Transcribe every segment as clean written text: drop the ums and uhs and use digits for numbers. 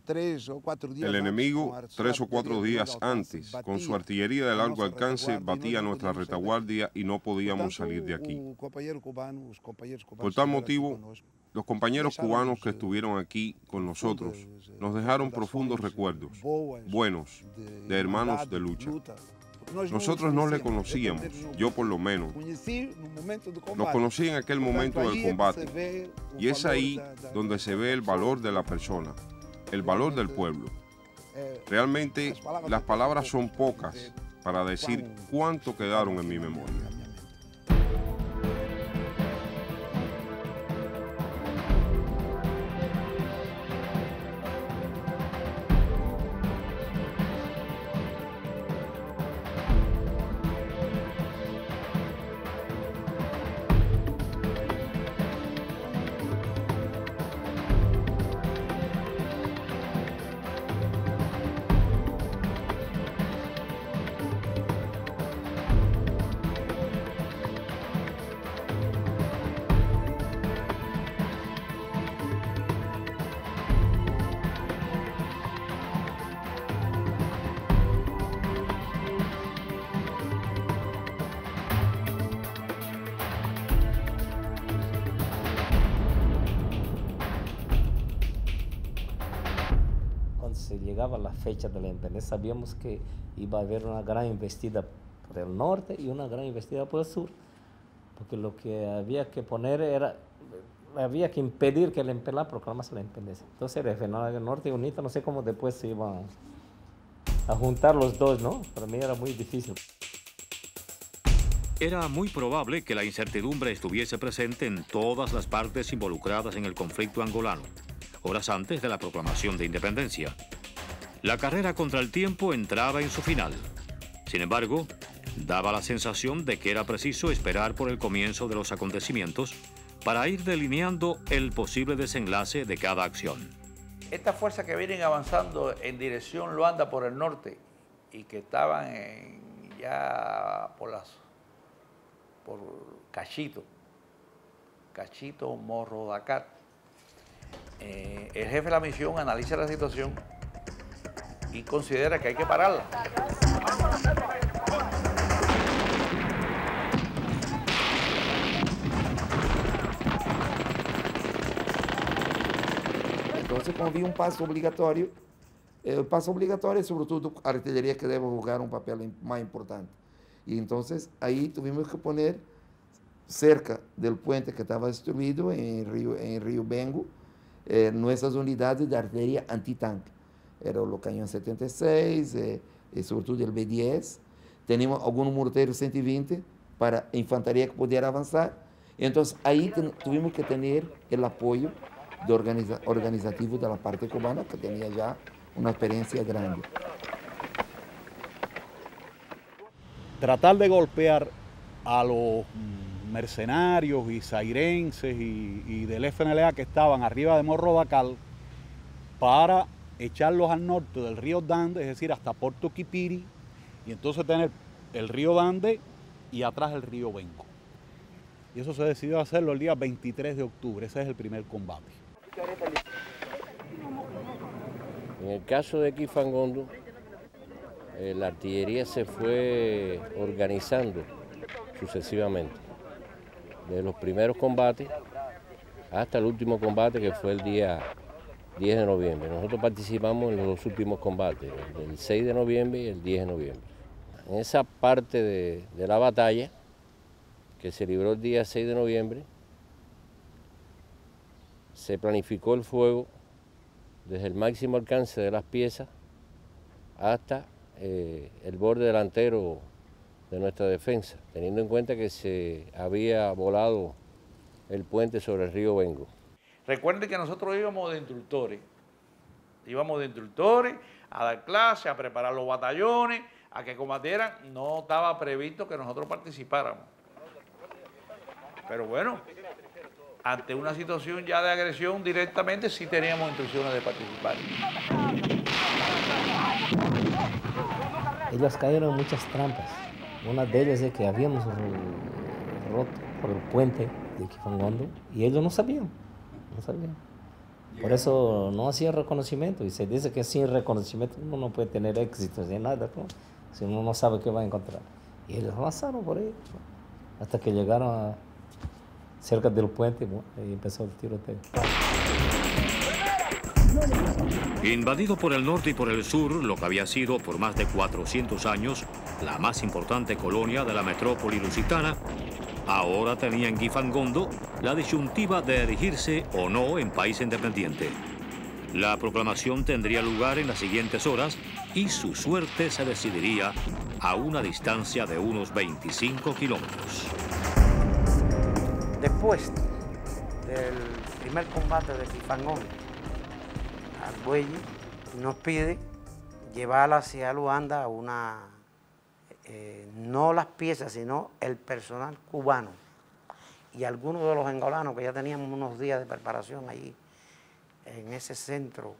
El enemigo, 3 o 4 días antes, con su artillería de largo alcance, batía nuestra retaguardia y no podíamos salir de aquí. Por tal motivo, los compañeros cubanos que estuvieron aquí con nosotros nos dejaron profundos recuerdos, buenos, de hermanos de lucha. Nosotros no le conocíamos, yo por lo menos. Nos conocí en aquel momento del combate, y es ahí donde se ve el valor de la persona, el valor del pueblo. Realmente las palabras son pocas para decir cuánto quedaron en mi memoria. Se llegaba la fecha de la independencia, sabíamos que iba a haber una gran investida por el norte y una gran investida por el sur, porque lo que había que poner era, había que impedir que el MPLA proclamase la independencia. Entonces el Regional del Norte y UNITA, no sé cómo después se iban a juntar los dos, ¿no? Para mí era muy difícil. Era muy probable que la incertidumbre estuviese presente en todas las partes involucradas en el conflicto angolano, horas antes de la proclamación de independencia. La carrera contra el tiempo entraba en su final. Sin embargo, daba la sensación de que era preciso esperar por el comienzo de los acontecimientos para ir delineando el posible desenlace de cada acción. Estas fuerzas que vienen avanzando en dirección Luanda por el norte y que estaban ya por Cachito, Morro, Dakar, el jefe de la misión analiza la situación y considera que hay que pararla. Entonces, como había un paso obligatorio, el paso obligatorio es sobre todo artillería que debe jugar un papel más importante. Y entonces ahí tuvimos que poner cerca del puente que estaba destruido en Río Bengo, nuestras unidades de artillería antitanque. Era los cañones 76, y sobre todo el B-10. Teníamos algunos morteros 120 para infantería que pudiera avanzar. Entonces ahí tuvimos que tener el apoyo de organizativo de la parte cubana, que tenía ya una experiencia grande. Tratar de golpear a los mercenarios y zairenses y del FNLA que estaban arriba de Morro Dacal para echarlos al norte del río Dande, es decir, hasta Puerto Quipiri, y entonces tener el río Dande y atrás el río Bengo. Y eso se decidió hacerlo el día 23 de octubre, ese es el primer combate. En el caso de Quifangondo, la artillería se fue organizando sucesivamente, de los primeros combates hasta el último combate, que fue el día 10 de noviembre. Nosotros participamos en los dos últimos combates, el 6 de noviembre y el 10 de noviembre. En esa parte de la batalla, que se libró el día 6 de noviembre, se planificó el fuego desde el máximo alcance de las piezas hasta el borde delantero de nuestra defensa, teniendo en cuenta que se había volado el puente sobre el río Bengo. Recuerden que nosotros íbamos de instructores a dar clases, a preparar los batallones, a que combatieran. No estaba previsto que nosotros participáramos. Pero bueno, ante una situación ya de agresión directamente sí teníamos instrucciones de participar. Ellos cayeron en muchas trampas. Una de ellas es que habíamos roto por el puente de Quifangondo y ellos no sabían. Por eso no hacía reconocimiento, y se dice que sin reconocimiento uno no puede tener éxito ni nada, ¿no? Si uno no sabe qué va a encontrar. Y ellos avanzaron por ahí, ¿no? Hasta que llegaron cerca del puente, ¿no? Y empezó el tiroteo. Invadido por el norte y por el sur, lo que había sido por más de 400 años la más importante colonia de la metrópoli lusitana, ahora tenía en Gifangondo la disyuntiva de erigirse o no en país independiente. La proclamación tendría lugar en las siguientes horas y su suerte se decidiría a una distancia de unos 25 kilómetros. Después del primer combate de Gifangondo, Argüelles nos pide llevar hacia Luanda una, no las piezas, sino el personal cubano y algunos de los angolanos que ya tenían unos días de preparación allí en ese centro,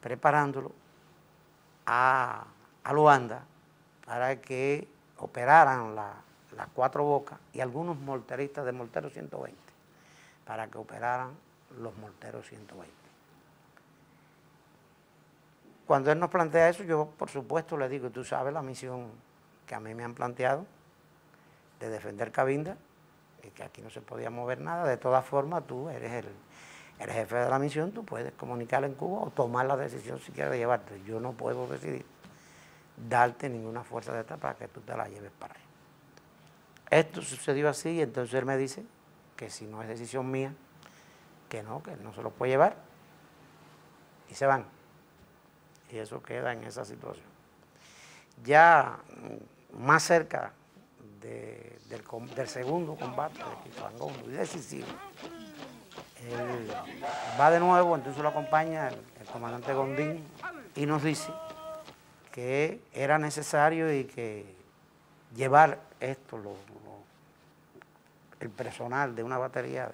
preparándolo a Luanda para que operaran las Cuatro Bocas y algunos morteristas de mortero 120 para que operaran los morteros 120. Cuando él nos plantea eso, yo por supuesto le digo, tú sabes la misión que a mí me han planteado de defender Cabinda, y que aquí no se podía mover nada. De todas formas, tú eres el jefe de la misión, tú puedes comunicar en Cuba o tomar la decisión si quieres llevarte. Yo no puedo decidir darte ninguna fuerza de esta para que tú te la lleves para allá. Esto sucedió así y entonces él me dice que si no es decisión mía, que él no se lo puede llevar y se van. Y eso queda en esa situación. Ya más cerca del segundo combate de Gifangondo y decisivo, él va de nuevo, entonces lo acompaña el comandante Gondín y nos dice que era necesario y que llevar esto, el personal de una batería,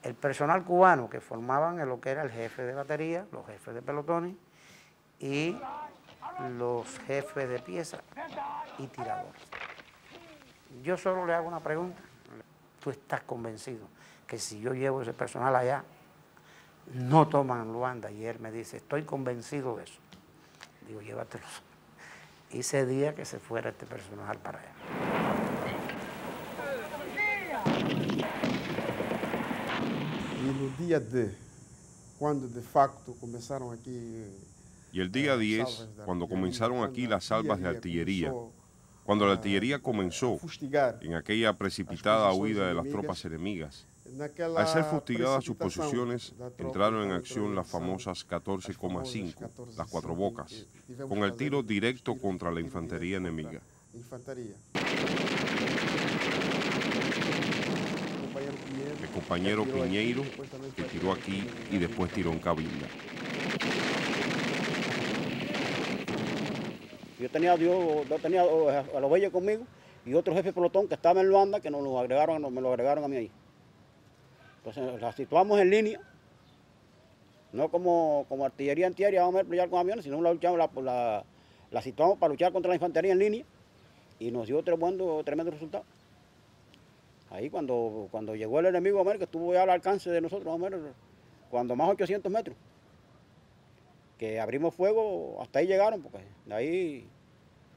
el personal cubano que formaban lo que era el jefe de batería, los jefes de pelotones y los jefes de pieza y tiradores. Yo solo le hago una pregunta. ¿Tú estás convencido que si yo llevo ese personal allá, no toman Luanda? Y él me dice, estoy convencido de eso. Digo, llévatelos. Y ese día que se fuera este personal para allá. Y los días cuando de facto comenzaron aquí... Y el día 10, cuando comenzaron aquí las salvas de artillería, cuando la artillería comenzó en aquella precipitada huida de las tropas enemigas, al ser fustigadas sus posiciones, entraron en acción las famosas 14,5, las Cuatro Bocas, con el tiro directo contra la infantería enemiga. El compañero Piñeiro, que tiró aquí y después tiró en Cabinda. Yo tenía a los Belles conmigo y otro jefe de pelotón que estaba en Luanda que me lo agregaron a mí ahí. Entonces la situamos en línea, no como artillería antiaérea, vamos a pelear con aviones, sino la situamos para luchar contra la infantería en línea y nos dio tremendo resultado. Ahí cuando llegó el enemigo, que estuvo ya al alcance de nosotros, cuando más 800 metros. Que abrimos fuego, hasta ahí llegaron, porque de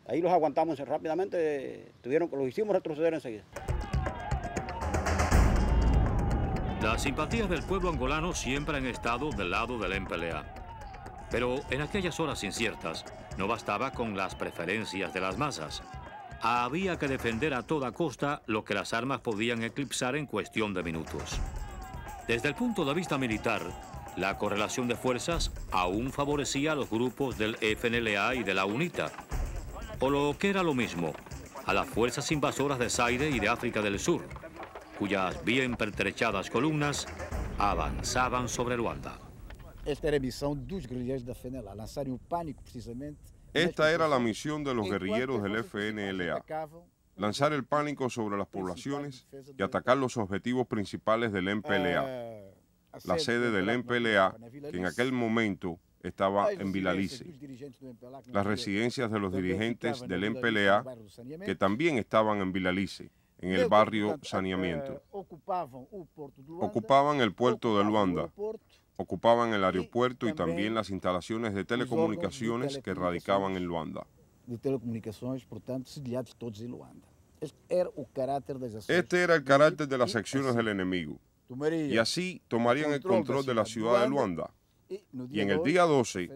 ahí los aguantamos rápidamente, los hicimos retroceder enseguida. Las simpatías del pueblo angolano siempre han estado del lado del MPLA. Pero en aquellas horas inciertas no bastaba con las preferencias de las masas. Había que defender a toda costa lo que las armas podían eclipsar en cuestión de minutos. Desde el punto de vista militar, la correlación de fuerzas aún favorecía a los grupos del FNLA y de la UNITA, o lo que era lo mismo, a las fuerzas invasoras de Zaire y de África del Sur, cuyas bien pertrechadas columnas avanzaban sobre Luanda. Esta era a misión dos guerrilleiros da FNLA, lanzar un pánico precisamente. Esta era la misión de los guerrilleros del FNLA, lanzar el pánico sobre las poblaciones y atacar los objetivos principales del MPLA. La sede del MPLA, que en aquel momento estaba en Vilalice, las residencias de los dirigentes del MPLA, que también estaban en Vilalice, en el barrio Saneamiento. Ocupaban el puerto de Luanda, ocupaban el aeropuerto y también las instalaciones de telecomunicaciones que radicaban en Luanda. De telecomunicações, portanto, sediados todos em Luanda. Este era el carácter de las secciones del enemigo. Y así tomarían el control de la ciudad de Luanda. Y en el día 12,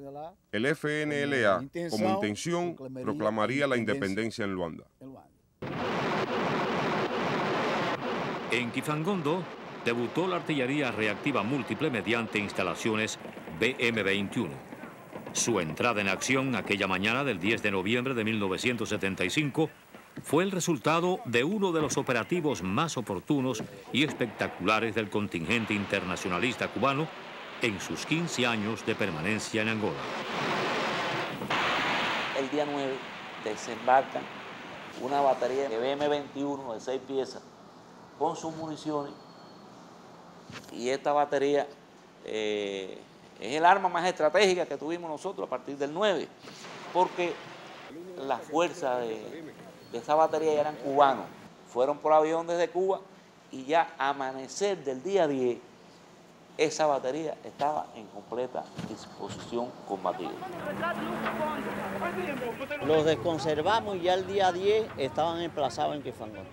el FNLA, como intención, proclamaría la independencia en Luanda. En Kifangondo debutó la artillería reactiva múltiple mediante instalaciones BM-21. Su entrada en acción aquella mañana del 10 de noviembre de 1975 fue el resultado de uno de los operativos más oportunos y espectaculares del contingente internacionalista cubano en sus 15 años de permanencia en Angola. El día 9 desembarcan una batería de BM-21 de 6 piezas con sus municiones, y esta batería es el arma más estratégica que tuvimos nosotros a partir del 9, porque las fuerzas de esa batería ya eran cubanos, fueron por avión desde Cuba y ya a amanecer del día 10 esa batería estaba en completa disposición combativa. Los desconservamos y ya el día 10 estaban emplazados en Kifangondo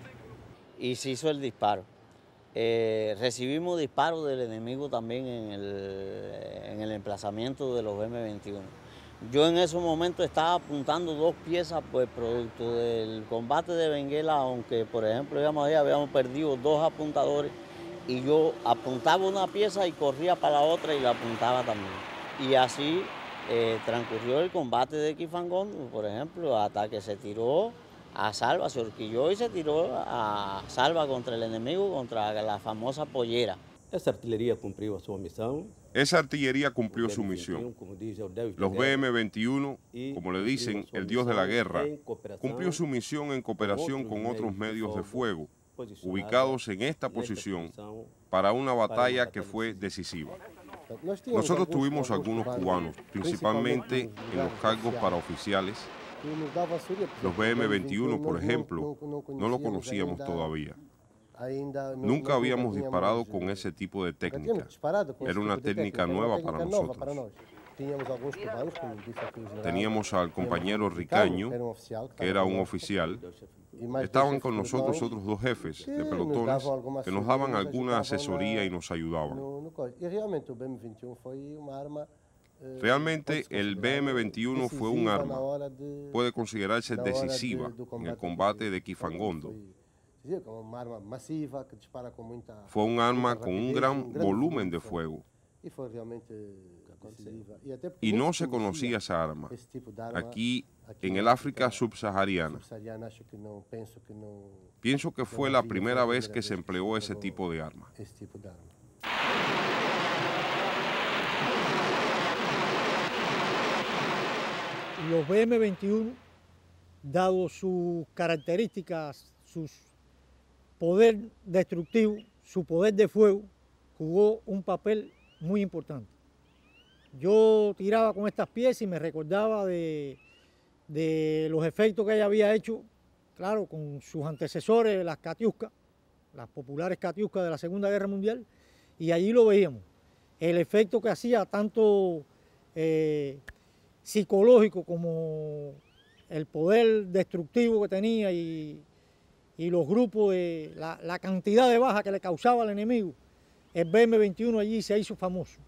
y se hizo el disparo. Recibimos disparos del enemigo también en el emplazamiento de los M21. Yo en ese momento estaba apuntando 2 piezas, pues producto del combate de Benguela, aunque por ejemplo habíamos perdido 2 apuntadores, y yo apuntaba una pieza y corría para la otra y la apuntaba también. Y así transcurrió el combate de Kifangondo, por ejemplo, hasta que se tiró a salva, se horquilló y se tiró a salva contra el enemigo, contra la famosa pollera. Esa artillería cumplió su misión. Esa artillería cumplió su misión. Los BM-21, como le dicen, el dios de la guerra, cumplió su misión en cooperación con otros medios de fuego, ubicados en esta posición para una batalla que fue decisiva. Nosotros tuvimos algunos cubanos, principalmente en los cargos para oficiales. Los BM-21, por ejemplo, no lo conocíamos todavía. Nunca habíamos disparado con ese tipo de técnica. Era una técnica nueva para nosotros. Teníamos al compañero Ricaño, que era un oficial. Estaban con nosotros otros 2 jefes de pelotones que nos daban alguna asesoría y nos ayudaban. Realmente el BM-21 fue un arma, puede considerarse decisiva en el combate de Kifangondo. Fue un arma con un gran volumen de fuego. Y no se conocía esa arma aquí en el África subsahariana. Pienso que fue la primera vez que se empleó ese tipo de arma. Los BM-21, dado sus características, su poder destructivo, su poder de fuego, jugó un papel muy importante. Yo tiraba con estas piezas y me recordaba de los efectos que ella había hecho, claro, con sus antecesores, las Katiuskas, las populares Katiuskas de la Segunda Guerra Mundial, y allí lo veíamos, el efecto que hacía tanto psicológico como el poder destructivo que tenía y los grupos, la cantidad de bajas que le causaba al enemigo. El BM-21 allí se hizo famoso.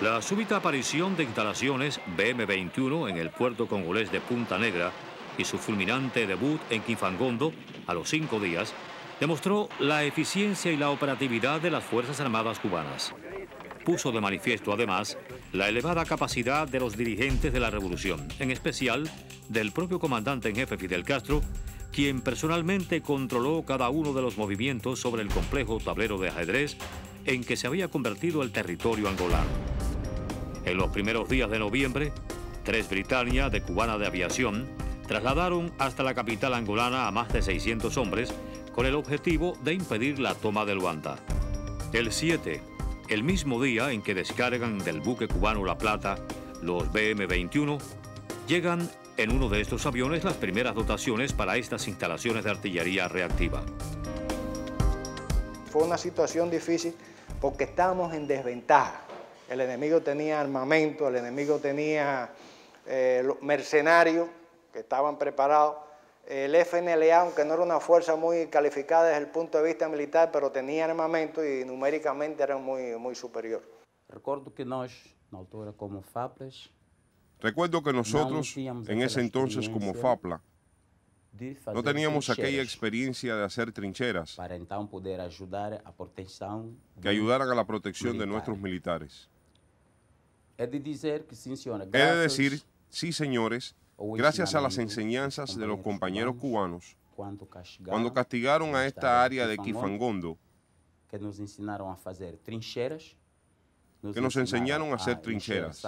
La súbita aparición de instalaciones BM-21 en el puerto congolés de Punta Negra y su fulminante debut en Kifangondo a los 5 días demostró la eficiencia y la operatividad de las Fuerzas Armadas cubanas. Puso de manifiesto además la elevada capacidad de los dirigentes de la revolución, en especial del propio comandante en jefe Fidel Castro, quien personalmente controló cada uno de los movimientos sobre el complejo tablero de ajedrez en que se había convertido el territorio angolano. En los primeros días de noviembre, 3 Britannia de Cubana de Aviación trasladaron hasta la capital angolana a más de 600 hombres con el objetivo de impedir la toma de Luanda. El 7, el mismo día en que descargan del buque cubano La Plata los BM-21, llegan en uno de estos aviones las primeras dotaciones para estas instalaciones de artillería reactiva. Fue una situación difícil porque estábamos en desventaja. El enemigo tenía armamento, el enemigo tenía los mercenarios que estaban preparados. El FNLA, aunque no era una fuerza muy calificada desde el punto de vista militar, pero tenía armamento y numéricamente era muy superior. Recuerdo que nós, na altura, como FAPLAS, recuerdo que nosotros, en ese entonces como FAPLA, no teníamos aquella experiencia de hacer trincheras para então poder ajudar a proteção que ayudaran a la protección de nuestros militares. He de dizer que sim, senhora, He de decir, sí, señores, gracias a las enseñanzas de los compañeros cubanos, cuando castigaron a esta área de Quifangondo, que nos ensinaram a fazer trincheiras, que nos enseñaron a hacer trincheras,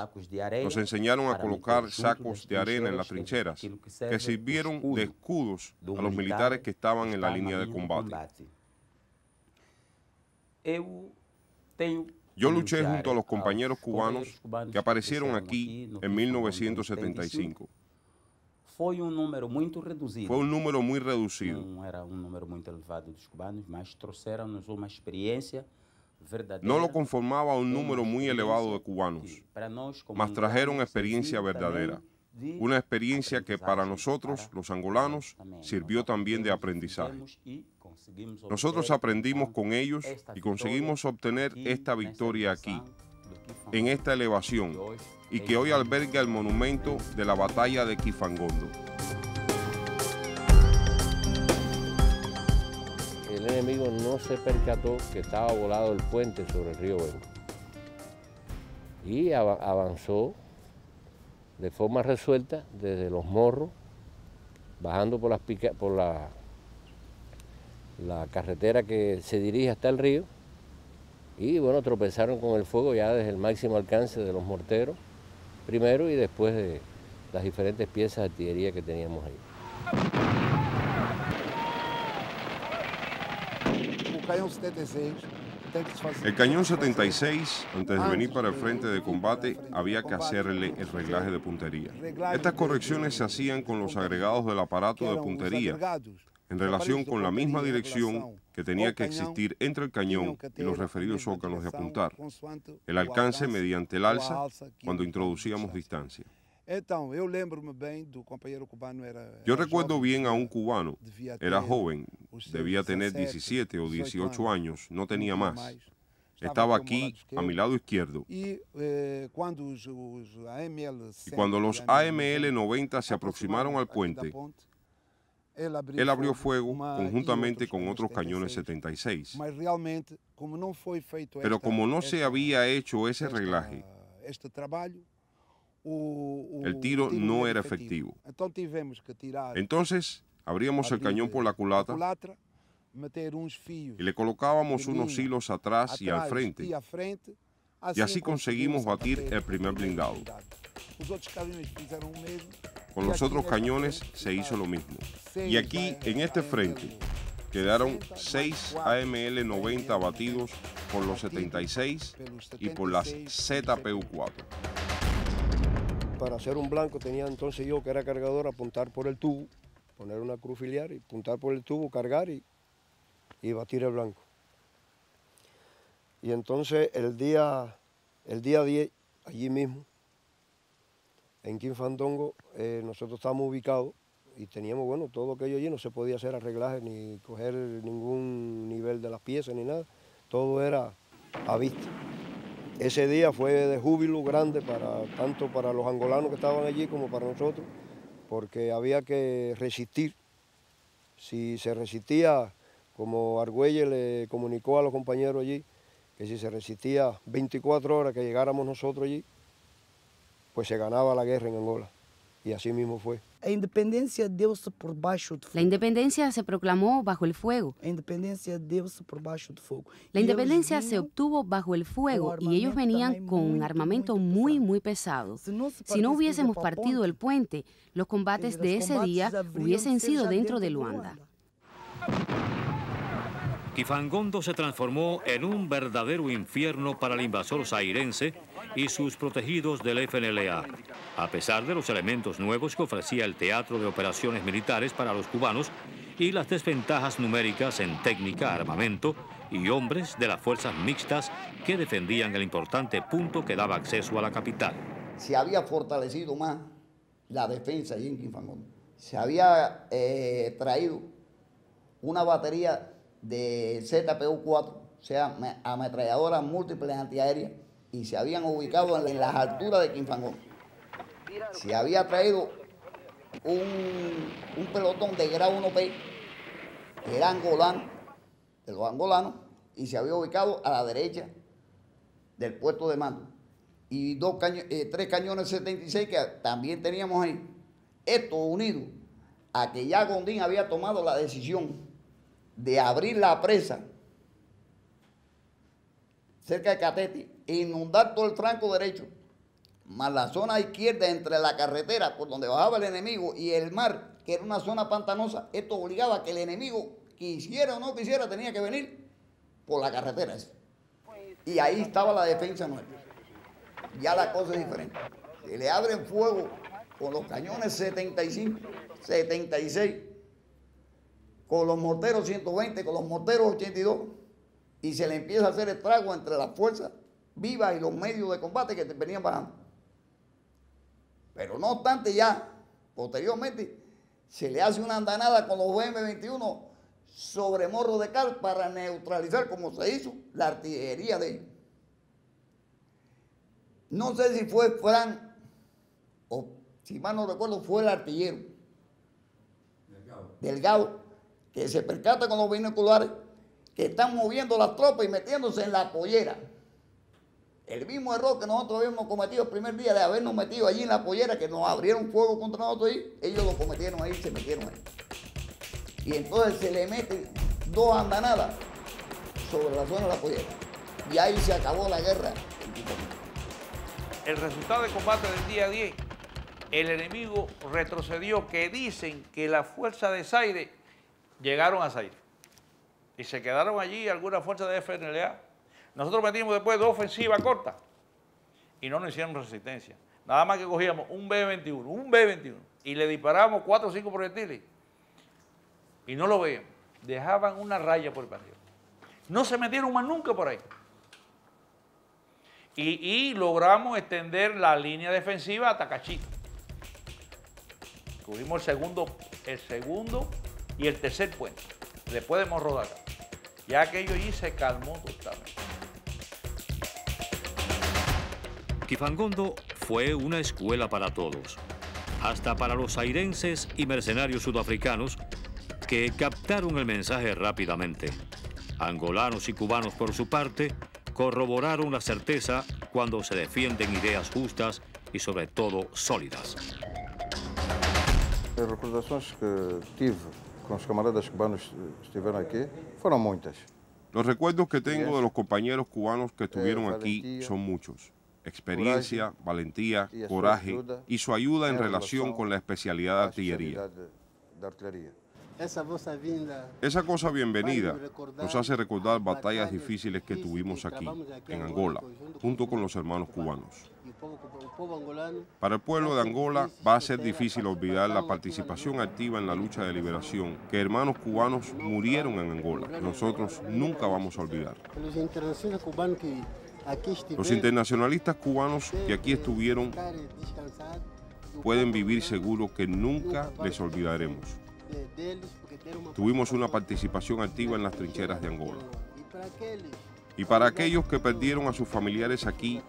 nos enseñaron a colocar sacos de arena en las trincheras, que sirvieron de escudos a los militares que estaban en la línea de combate. Yo luché junto a los compañeros cubanos que aparecieron aquí en 1975. Fue un número muy reducido. Fue un número muy reducido. No era un número muy elevado de cubanos, mas trouxeram-nos una experiencia. No lo conformaba un número muy elevado de cubanos, mas trajeron experiencia verdadera, una experiencia que para nosotros, los angolanos, sirvió también de aprendizaje. Nosotros aprendimos con ellos y conseguimos obtener esta victoria aquí, en esta elevación, y que hoy alberga el monumento de la batalla de Quifangondo. El enemigo no se percató que estaba volado el puente sobre el río Benco y avanzó de forma resuelta desde Los Morros, bajando por la carretera que se dirige hasta el río, y bueno, tropezaron con el fuego ya desde el máximo alcance de los morteros primero y después de las diferentes piezas de artillería que teníamos ahí. El cañón 76, antes de venir para el frente de combate, había que hacerle el reglaje de puntería. Estas correcciones se hacían con los agregados del aparato de puntería, en relación con la misma dirección que tenía que existir entre el cañón y los referidos órganos de apuntar, el alcance mediante el alza cuando introducíamos distancia. Yo recuerdo bien a un cubano, era joven, debía tener 17 o 18 años, no tenía más. Estaba aquí a mi lado izquierdo. Y cuando los AML 90 se aproximaron al puente, él abrió fuego conjuntamente con otros cañones 76. Pero como no se había hecho ese reglaje, el tiro no era efectivo. Entonces, abríamos el cañón por la culata y le colocábamos unos hilos atrás y al frente. Y así conseguimos batir el primer blindado. Con los otros cañones se hizo lo mismo. Y aquí, en este frente, quedaron 6 AML 90 abatidos por los 76 y por las ZPU-4. Para hacer un blanco tenía entonces yo, que era cargador, apuntar por el tubo, poner una cruz filiar y apuntar por el tubo, cargar y batir el blanco. Y entonces el día 10, allí mismo, en Quifangondo, nosotros estábamos ubicados y teníamos, bueno, todo aquello allí, no se podía hacer arreglaje ni coger ningún nivel de las piezas ni nada, todo era a vista. Ese día fue de júbilo grande tanto para los angolanos que estaban allí como para nosotros, porque había que resistir. Si se resistía, como Argüelles le comunicó a los compañeros allí, que si se resistía 24 horas que llegáramos nosotros allí, pues se ganaba la guerra en Angola. Y así mismo fue. La independencia se proclamó bajo el fuego. La independencia se obtuvo bajo el fuego y ellos venían con un armamento muy pesado. Si no hubiésemos partido el puente, los combates de ese día hubiesen sido dentro de Luanda. Quifangondo se transformó en un verdadero infierno para el invasor zairense y sus protegidos del FNLA. a pesar de los elementos nuevos que ofrecía el teatro de operaciones militares para los cubanos y las desventajas numéricas en técnica, armamento y hombres de las fuerzas mixtas que defendían el importante punto que daba acceso a la capital. Se había fortalecido más la defensa allí en Quinfangondo. Se había traído una batería de ZPU-4, o sea, ametralladoras múltiples antiaéreas, y se habían ubicado en las alturas de Quinfangondo. Se había traído un pelotón de grado 1P, que era angolano, de los angolanos, y se había ubicado a la derecha del puesto de mando. Y 3 cañones 76 que también teníamos ahí. Esto unido a que ya Gondín había tomado la decisión de abrir la presa cerca de Catete e inundar todo el flanco derecho, más la zona izquierda entre la carretera por donde bajaba el enemigo y el mar, que era una zona pantanosa. Esto obligaba a que el enemigo, quisiera o no quisiera, tenía que venir por la carretera esa. Y ahí estaba la defensa nuestra. Ya la cosa es diferente. Se le abren fuego con los cañones 75, 76, con los morteros 120, con los morteros 82, y se le empieza a hacer estrago entre las fuerzas vivas y los medios de combate que venían bajando. Pero no obstante, ya posteriormente se le hace una andanada con los BM-21 sobre Morro de Cal para neutralizar, como se hizo, la artillería de ellos. No sé si fue Fran o, si mal no recuerdo, fue el artillero Delgado, que se percata con los binoculares que están moviendo las tropas y metiéndose en la pollera. El mismo error que nosotros habíamos cometido el primer día de habernos metido allí en la pollera, que nos abrieron fuego contra nosotros ahí, ellos lo cometieron ahí y se metieron ahí. Y entonces se le meten 2 andanadas sobre la zona de la pollera. Y ahí se acabó la guerra. El resultado del combate del día 10, el enemigo retrocedió, que dicen que las fuerzas de Zaire llegaron a Zaire. Y se quedaron allí algunas fuerzas de FNLA. Nosotros metimos después 2 ofensivas cortas y no nos hicieron resistencia. Nada más que cogíamos un B-21, y le disparábamos 4 o 5 proyectiles y no lo veían. Dejaban una raya por el barrio. No se metieron más nunca por ahí. Y logramos extender la línea defensiva hasta Cachito. Cubrimos el segundo y el tercer puente, después de Morro de Cal. Ya aquello allí se calmó totalmente. Quinfangondo fue una escuela para todos, hasta para los zairenses y mercenarios sudafricanos que captaron el mensaje rápidamente. Angolanos y cubanos, por su parte, corroboraron la certeza cuando se defienden ideas justas y sobre todo sólidas. As recordações que tive com os camaradas cubanos que estiveram aqui foram muitas. Los recuerdos que tengo de los compañeros cubanos que estuvieron aquí son muchos. Experiencia, valentía, coraje y su ayuda en relación con la especialidad de artillería. Esa cosa bienvenida nos hace recordar batallas difíciles que tuvimos aquí, en Angola, junto con los hermanos cubanos. Para el pueblo de Angola va a ser difícil olvidar la participación activa en la lucha de liberación que hermanos cubanos murieron en Angola. Nosotros nunca vamos a olvidar. Los internacionalistas cubanos que aquí estuvieron pueden vivir seguros que nunca les olvidaremos. Tuvimos una participación activa en las trincheras de Angola. Y para aquellos que perdieron a sus familiares aquí,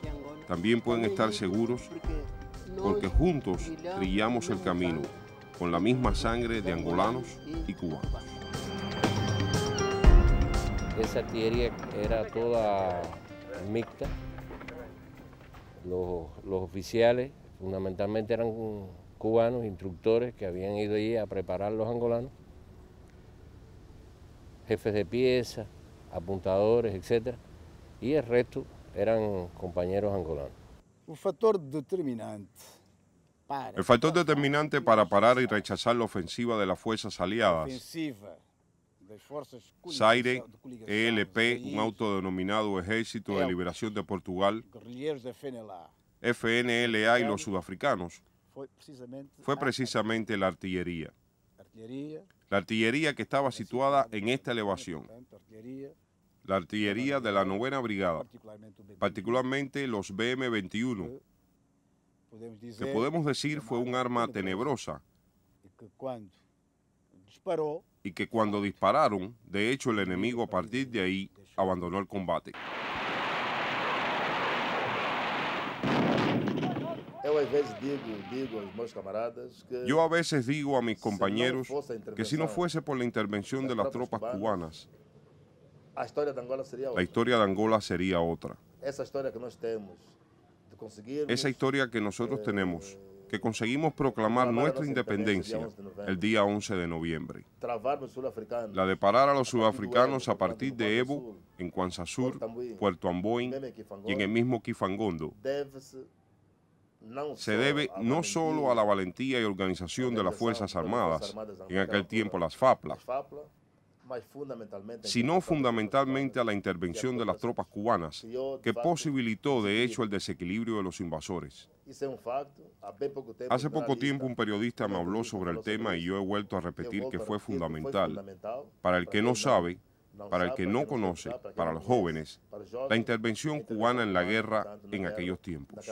también pueden estar seguros porque juntos trillamos el camino con la misma sangre de angolanos y cubanos. Esa artillería era toda mixta. Los oficiales fundamentalmente eran cubanos, instructores que habían ido allí a preparar los angolanos, jefes de pieza, apuntadores, etc. Y el resto eran compañeros angolanos. El factor determinante para parar y rechazar la ofensiva de las fuerzas aliadas, Zaire, ELP, un autodenominado Ejército de Liberación de Portugal, FNLA y los sudafricanos fue precisamente la artillería. La artillería que estaba situada en esta elevación. La artillería de la 9ª Brigada, particularmente los BM-21, que podemos decir fue un arma tenebrosa y que cuando dispararon, de hecho el enemigo a partir de ahí abandonó el combate. Yo a veces digo a mis compañeros que si no fuese por la intervención de las tropas cubanas, la historia de Angola sería otra. Esa historia que nosotros tenemos, que conseguimos proclamar nuestra independencia el día 11 de noviembre. La de parar a los sudafricanos a partir de Ebo, en Kwanza Sur, Puerto Amboín y en el mismo Kifangondo, se debe no solo a la valentía y organización de las Fuerzas Armadas, en aquel tiempo las FAPLA, sino fundamentalmente a la intervención de las tropas cubanas, que posibilitó de hecho el desequilibrio de los invasores. Hace poco tiempo un periodista me habló sobre el tema y yo he vuelto a repetir que fue fundamental. Para el que no sabe, para el que no conoce, para los jóvenes, la intervención cubana en la guerra en aquellos tiempos.